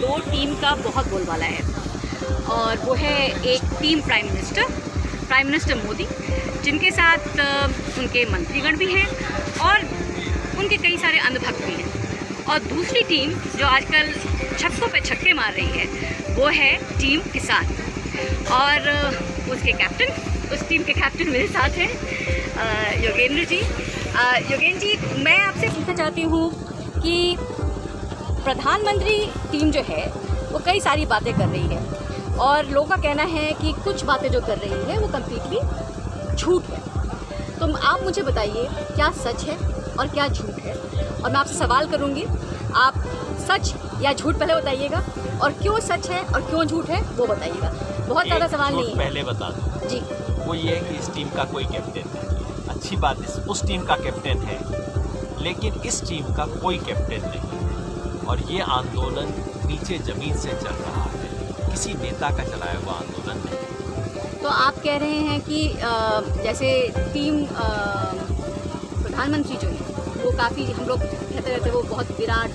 दो टीम का बहुत बोलबाला है, और वो है एक टीम प्राइम मिनिस्टर मोदी, जिनके साथ उनके मंत्रीगण भी हैं और उनके कई सारे अंधभक्त भी हैं, और दूसरी टीम जो आजकल छक्कों पे छक्के मार रही है वो है टीम किसान। और उस टीम के कैप्टन मेरे साथ हैं योगेंद्र जी। योगेंद्र जी, मैं आपसे पूछना चाहती हूँ कि प्रधानमंत्री टीम जो है वो कई सारी बातें कर रही है, और लोगों का कहना है कि कुछ बातें जो कर रही है वो कम्प्लीटली झूठ है। तो आप मुझे बताइए क्या सच है और क्या झूठ है, और मैं आपसे सवाल करूँगी, आप सच या झूठ पहले बताइएगा, और क्यों सच है और क्यों झूठ है वो बताइएगा। बहुत ज़्यादा सवाल नहीं है, पहले बता दो जी। वो ये है कि इस टीम का कोई कैप्टन नहीं। अच्छी बात उस टीम का कैप्टन है, लेकिन इस टीम का कोई कैप्टन नहीं, और ये आंदोलन नीचे ज़मीन से चल रहा है, किसी नेता का चलाया हुआ आंदोलन नहीं। तो आप कह रहे हैं कि जैसे टीम प्रधानमंत्री जो है वो काफ़ी, हम लोग कहते रहते हैं वो बहुत विराट,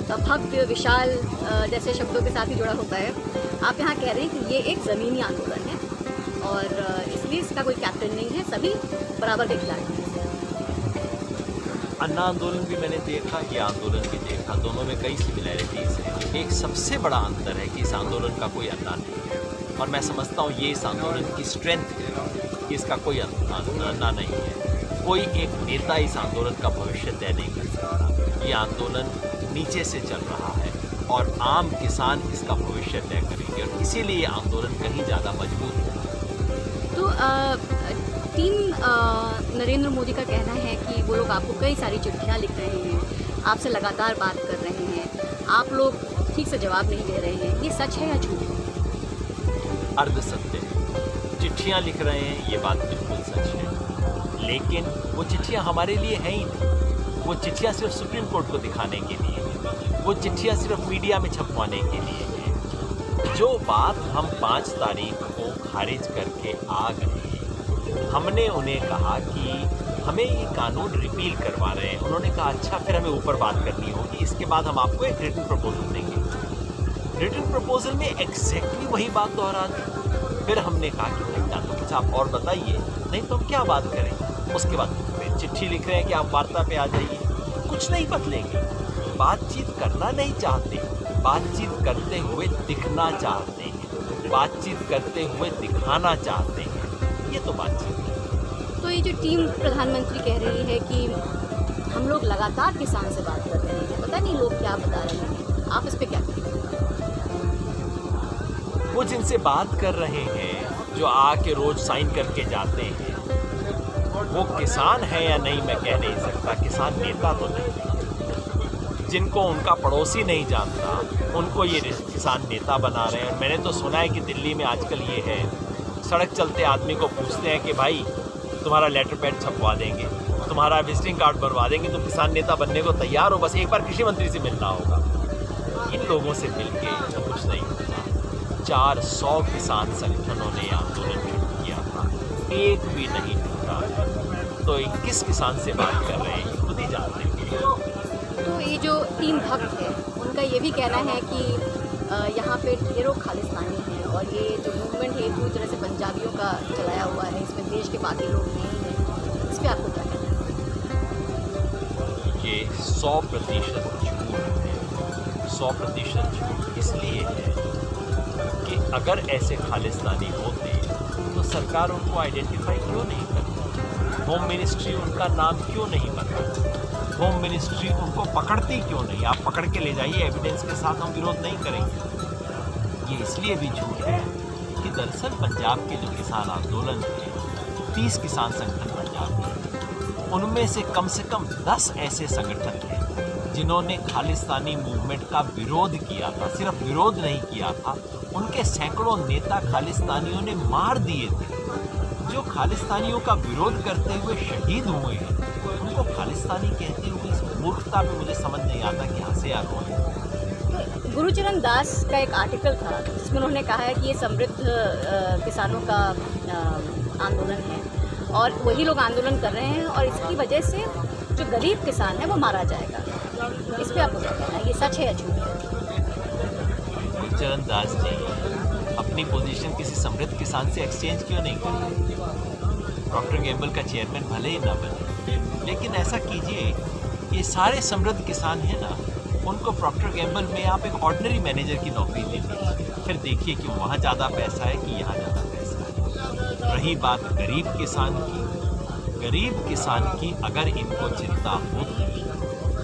भव्य, विशाल जैसे शब्दों के साथ ही जुड़ा होता है। आप यहाँ कह रहे हैं कि ये एक ज़मीनी आंदोलन है और इसलिए इसका कोई कैप्टन नहीं है, सभी बराबर के खिलाड़ी हैं। अन्ना आंदोलन भी मैंने देखा, ये आंदोलन भी देखा, दोनों में कई सिमिलैरिटीज़ हैं। एक सबसे बड़ा अंतर है कि इस आंदोलन का कोई अन्ना नहीं है, और मैं समझता हूँ ये इस आंदोलन की स्ट्रेंथ है कि इसका कोई अन्ना नहीं है। कोई एक नेता इस आंदोलन का भविष्य तय नहीं कर सकता। ये आंदोलन नीचे से चल रहा है और आम किसान इसका भविष्य तय करेंगे, और इसीलिए ये आंदोलन कहीं ज़्यादा मजबूत है। तो टीम नरेंद्र मोदी का कहना है कि वो लोग आपको कई सारी चिट्ठियाँ लिख रहे हैं, आपसे लगातार बात कर रहे हैं, आप लोग ठीक से जवाब नहीं दे रहे हैं। ये सच है या झूठ है? अर्ध सत्य है। चिट्ठियाँ लिख रहे हैं, ये बात बिल्कुल सच है, लेकिन वो चिट्ठियाँ हमारे लिए हैं ही नहीं। वो चिट्ठियाँ सिर्फ सुप्रीम कोर्ट को दिखाने के लिए हैं, वो चिट्ठियाँ सिर्फ मीडिया में छपवाने के लिए हैं। जो बात हम 5 तारीख को खारिज करके आ गए, हमने उन्हें कहा कि हमें ये कानून रिपील करवा रहे हैं। उन्होंने कहा अच्छा, फिर हमें ऊपर बात करनी होगी, इसके बाद हम आपको एक रिटन प्रपोजल देंगे। रिटन प्रपोजल में एग्जैक्टली वही बात दोहरा दी। फिर हमने कहा कि भैया तो कुछ आप और बताइए, नहीं तो हम क्या बात करें। उसके बाद फिर चिट्ठी लिख रहे हैं कि आप वार्ता पे आ जाइए, कुछ नहीं बदलेंगे। बातचीत करना नहीं चाहते, बातचीत करते हुए दिखना चाहते हैं, बातचीत करते हुए दिखाना चाहते हैं, ये तो बातचीत है। तो ये जो टीम प्रधानमंत्री कह रही है कि हम लोग लगातार किसान से बात कर रहे हैं, पता नहीं लोग क्या बता रहे हैं, आप इस पे क्या कहेंगे? वो जिनसे बात कर रहे हैं, जो आके रोज साइन करके जाते हैं, वो किसान है या नहीं मैं कह नहीं सकता। किसान नेता तो नहीं, जिनको उनका पड़ोसी नहीं जानता उनको ये किसान नेता बना रहे हैं। और मैंने तो सुना है कि दिल्ली में आजकल ये है, सड़क चलते आदमी को पूछते हैं कि भाई तुम्हारा लेटर पैड छपवा देंगे, तुम्हारा विजिटिंग कार्ड बनवा देंगे, तुम किसान नेता बनने को तैयार हो, बस एक बार कृषि मंत्री से मिलना होगा। इन लोगों से मिलके कुछ नहीं होता। 400 किसान संगठनों ने आंदोलन शुरू किया था, एक भी नहीं टूटा। तो किस किसान से बात कर रहे हैं खुद ही जानते हैं। तो ये जो टीम भक्त है उनका ये भी कहना है कि यहाँ पे ढेरों खालिस्तानी हैं, और ये जो मूवमेंट है पूरी तरह से पंजाबियों का चलाया हुआ है, इसमें देश के बाकी लोग नहीं हैं। इस पर आपको क्या कहना है? ये 100% झूठ है। 100% झूठ इसलिए है कि अगर ऐसे खालिस्तानी होते तो सरकार उनको आइडेंटिफाई क्यों नहीं करती, होम मिनिस्ट्री उनका नाम क्यों नहीं बताती, होम मिनिस्ट्री उनको पकड़ती क्यों नहीं। आप पकड़ के ले जाइए एविडेंस के साथ, हम विरोध नहीं करेंगे। ये इसलिए भी झूठ है कि दरअसल पंजाब के जो किसान आंदोलन थे, 30 किसान संगठन पंजाब के, उनमें से कम 10 ऐसे संगठन थे जिन्होंने खालिस्तानी मूवमेंट का विरोध किया था। सिर्फ विरोध नहीं किया था, उनके सैकड़ों नेता खालिस्तानियों ने मार दिए थे। जो खालिस्तानियों का विरोध करते हुए शहीद हुए हैं, उनको खालिस्तानी कहते हुए इस मूर्खता में मुझे समझ नहीं आता कि हंसे या रोए। गुरुचरण दास का एक आर्टिकल था जिसमें उन्होंने कहा है कि ये समृद्ध किसानों का आंदोलन है, और वही लोग आंदोलन कर रहे हैं, और इसकी वजह से जो गरीब किसान है वो मारा जाएगा। इस पर आपको क्या कहना है, ये सच है या झूठ है? गुरचरण दास जी अपनी पोजीशन किसी समृद्ध किसान से एक्सचेंज क्यों नहीं करते? प्रॉक्टर गैम्बल का चेयरमैन भले ही ना बने, लेकिन ऐसा कीजिए, ये सारे समृद्ध किसान हैं ना, उनको प्रॉक्टर गैम्बल में आप एक ऑर्डिनरी मैनेजर की नौकरी दे दीजिए, फिर देखिए कि वहाँ ज़्यादा पैसा है कि यहाँ ज़्यादा पैसा है। रही बात गरीब किसान की अगर इनको चिंता होती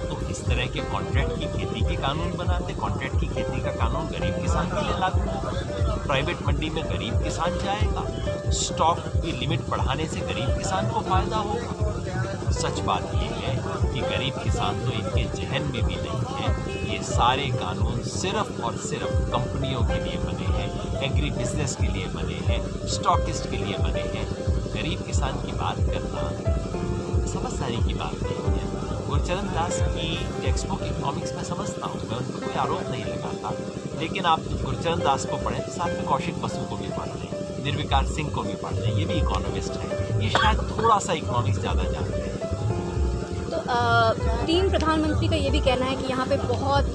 तो इस तरह के कॉन्ट्रैक्ट की खेती के कानून बनाते। कॉन्ट्रैक्ट की खेती का कानून गरीब किसान के लिए लागू होगा, प्राइवेट मंडी में गरीब किसान जाएगा, स्टॉक की लिमिट बढ़ाने से गरीब किसान को फायदा होगा। सच बात यह है कि गरीब किसान तो इनके जहन में भी नहीं है। ये सारे कानून सिर्फ और सिर्फ कंपनियों के लिए बने हैं, एग्री बिजनेस के लिए बने हैं, स्टॉकिस्ट के लिए बने हैं। गरीब किसान की बात करना समझदारी की बात नहीं है। गुरचरण दास की टेक्स्ट बुक इकोनॉमिक्स में समझता हूँ, मैं उन पर कोई आरोप नहीं लगाता, लेकिन आप गुरचरण दास को पढ़ें तो साथ में कौशिक बसु को भी पढ़ लें, निर्विकार सिंह को भी पढ़ लें, ये भी इकोनॉमिस्ट है, ये शायद थोड़ा सा इकोनॉमिक्स ज़्यादा जानते हैं। तो टीम प्रधानमंत्री का ये भी कहना है कि यहाँ पे बहुत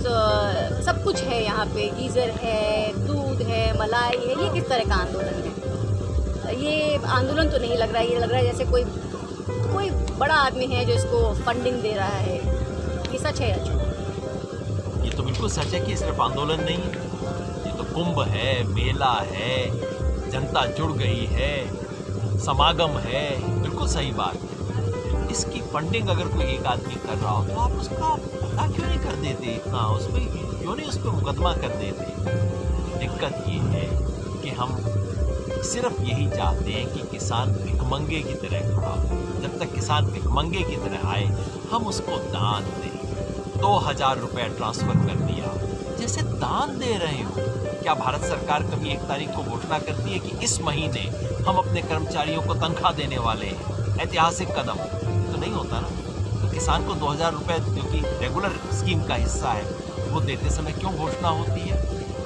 सब कुछ है, यहाँ पे गीज़र है, दूध है, मलाई है। ये किस तरह का आंदोलन है? ये आंदोलन तो नहीं लग रहा है, ये लग रहा है जैसे कोई बड़ा आदमी है जो इसको फंडिंग दे रहा है। ये सच है या झूठ? ये तो बिल्कुल सच है कि सिर्फ आंदोलन नहीं है, ये तो कुंभ है, मेला है, जनता जुड़ गई है, समागम है, बिल्कुल सही बात है। इसकी फंडिंग अगर कोई एक आदमी कर रहा हो तो आप उसका पता क्यों नहीं कर देते इतना, उस पर क्यों नहीं उस पर मुकदमा कर देते? दिक्कत ये है कि हम सिर्फ यही चाहते हैं कि किसान भिखमंगे की तरह खड़ा हो। जब तक किसान भिखमंगे की तरह आए, हम उसको दान दें। 2000 रुपये ट्रांसफ़र कर दिया, जैसे दान दे रहे हो। क्या भारत सरकार कभी 1 तारीख को घोषणा करती है कि इस महीने हम अपने कर्मचारियों को तनख्वाह देने वाले हैं? ऐतिहासिक कदम तो नहीं होता ना। तो किसान को 2000 रुपये जो कि रेगुलर स्कीम का हिस्सा है, वो देते समय क्यों घोषणा होती है?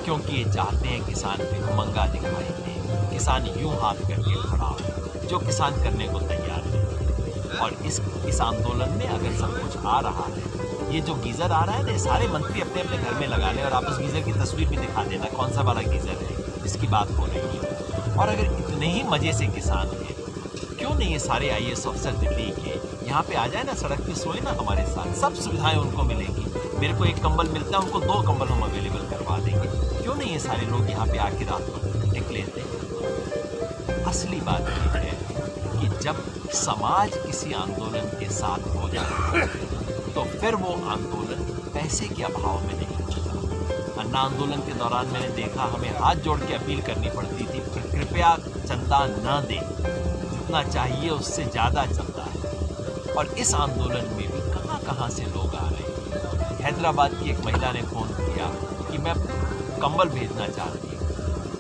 क्योंकि ये चाहते हैं किसान भिखमंगा दिखाई दे, किसान यूं हाथ करके खड़ा हो, जो किसान करने को तैयार है। और इस आंदोलन में अगर सब कुछ आ रहा है, ये जो गीज़र आ रहा है ना, सारे मंत्री अपने अपने घर में लगा लें और आप उस गीज़र की तस्वीर भी दिखा देना कौन सा वाला गीज़र है जिसकी बात हो रही है। और अगर इतने ही मज़े से किसान हैं, क्यों नहीं ये सारे IAS अफसर दिल्ली के यहाँ पे आ जाए ना, सड़क पे सोए ना हमारे साथ, सब सुविधाएं उनको मिलेंगी। मेरे को 1 कंबल मिलता है, उनको 2 कंबल हम अवेलेबल करवा देंगे। क्यों नहीं ये सारे लोग यहाँ पे आके रात को टिक लेते? असली बात यह है कि जब समाज किसी आंदोलन के साथ हो जाता है तो फिर वो आंदोलन पैसे के अभाव में नहीं होता। अन्ना आंदोलन के दौरान मैंने देखा, हमें हाथ जोड़ के अपील करनी पड़ती थी, कृपया चंदा न दें, जितना चाहिए उससे ज़्यादा चंदा है। और इस आंदोलन में भी कहाँ से लोग आ रहे हैं। हैदराबाद की एक महिला ने फ़ोन किया कि मैं कंबल भेजना चाहती हूँ।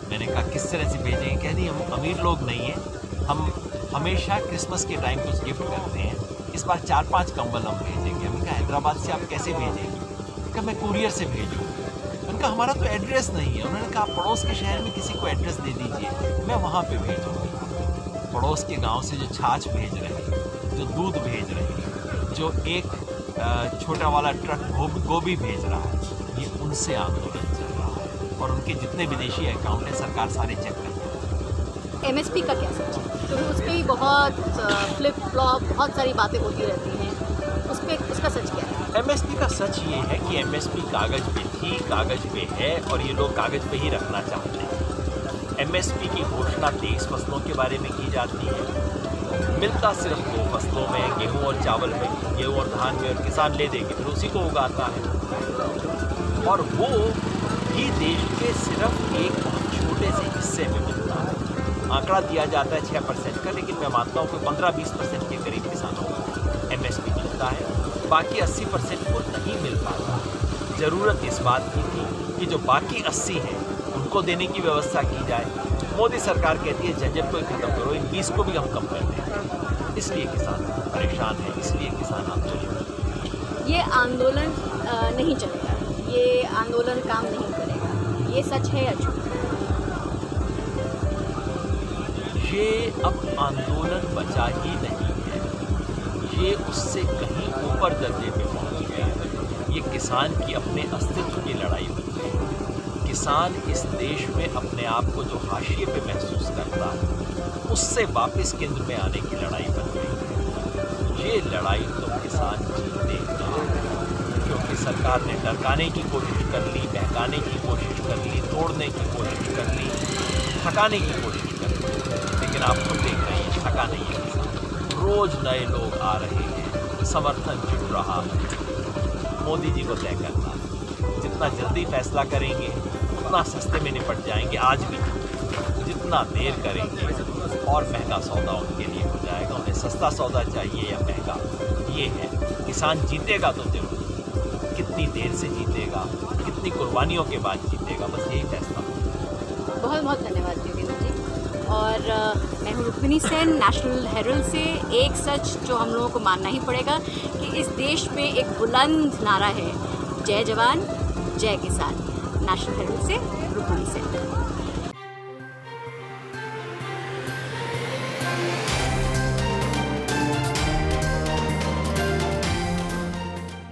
मैंने कहा किस तरह से भेजेंगे? कह दी हम अमीर लोग नहीं हैं, हम हमेशा क्रिसमस के टाइम कुछ गिफ्ट करते हैं, इस बार 4-5 कंबल हम भेजेंगे। हमने कहा हैदराबाद से आप कैसे भेजेंगे? कहा मैं कुरियर से भेजूँ। उनका हमारा तो एड्रेस नहीं है। उन्होंने कहा पड़ोस के शहर में किसी को एड्रेस दे दीजिए, मैं वहाँ पे भेजूँगी। पड़ोस के गांव से जो छाछ भेज रहे हैं, जो दूध भेज रहे हैं, जो एक छोटा वाला ट्रक गोभी भेज रहा है, ये उनसे आंदोलन चल रहा है। और उनके जितने विदेशी अकाउंट हैं सरकार सारे चेक करती है। MSP का क्या सच है? क्योंकि उस पर भी बहुत फ्लिप फ्लॉप बहुत सारी बातें होती रहती हैं, उसका सच क्या है? MSP का सच ये है कि MSP कागज़ पे थी, कागज़ पे है और ये लोग कागज़ पे ही रखना चाहते हैं। MSP की घोषणा 23 फसलों के बारे में की जाती है, मिलता सिर्फ 2 फसलों में, गेहूँ और चावल में, गेहूँ और धान में, और किसान ले देंगे फिर उसी को उगाता है। और वो भी देश के सिर्फ एक बहुत छोटे से हिस्से में मिलता है। आंकड़ा दिया जाता है 6% का, लेकिन मैं मानता हूँ कि 15-20% के करीब किसानों को MSP मिलता है, बाकी 80% को नहीं मिल पाता। ज़रूरत इस बात की थी कि जो बाकी 80 हैं उनको देने की व्यवस्था की जाए। मोदी सरकार कहती है झंझट को ही ख़त्म करो, इन 20 को भी हम कम कर दें। इसलिए किसान परेशान है, इसलिए किसान आंदोलन। ये आंदोलन नहीं चलेगा, ये आंदोलन काम नहीं करेगा, ये सच है या झूठ? ये अब आंदोलन बचा ही नहीं है, ये उससे कहीं ऊपर दर्जे पे पहुंच गया है। ये किसान की अपने अस्तित्व की लड़ाई होती है। किसान इस देश में अपने आप को जो हाशिए पे महसूस करता है उससे वापस केंद्र में आने की लड़ाई बन गई है। ये लड़ाई तो किसान जीतेगा, क्योंकि सरकार ने डरकाने की कोशिश कर ली, बहकाने की कोशिश कर ली, तोड़ने की कोशिश कर ली, थकाने की कोशिश कर ली, लेकिन आप खुद देख रहे हैं थका नहीं है किसान। रोज नए लोग आ रहे हैं, समर्थन जुड़ रहा है। मोदी जी को तय करना है, जितना जल्दी फैसला करेंगे उतना सस्ते में निपट जाएंगे। आज भी जितना देर करेंगे और महंगा सौदा उनके लिए हो जाएगा। उन्हें सस्ता सौदा चाहिए या महंगा, ये है। किसान जीतेगा तो जरूर, कितनी देर से जीतेगा, कितनी कुर्बानियों के बाद जीतेगा, बस यही फैसला। बहुत बहुत धन्यवाद योगेंद्र जी। और मैं हूँ रुक्मिनी सेन, नेशनल हेरल्ड से। एक सच जो हम लोगों को मानना ही पड़ेगा कि इस देश में एक बुलंद नारा है, जय जवान जय किसान। नेशनल हेरल्ड से रुक्मिनी सेन।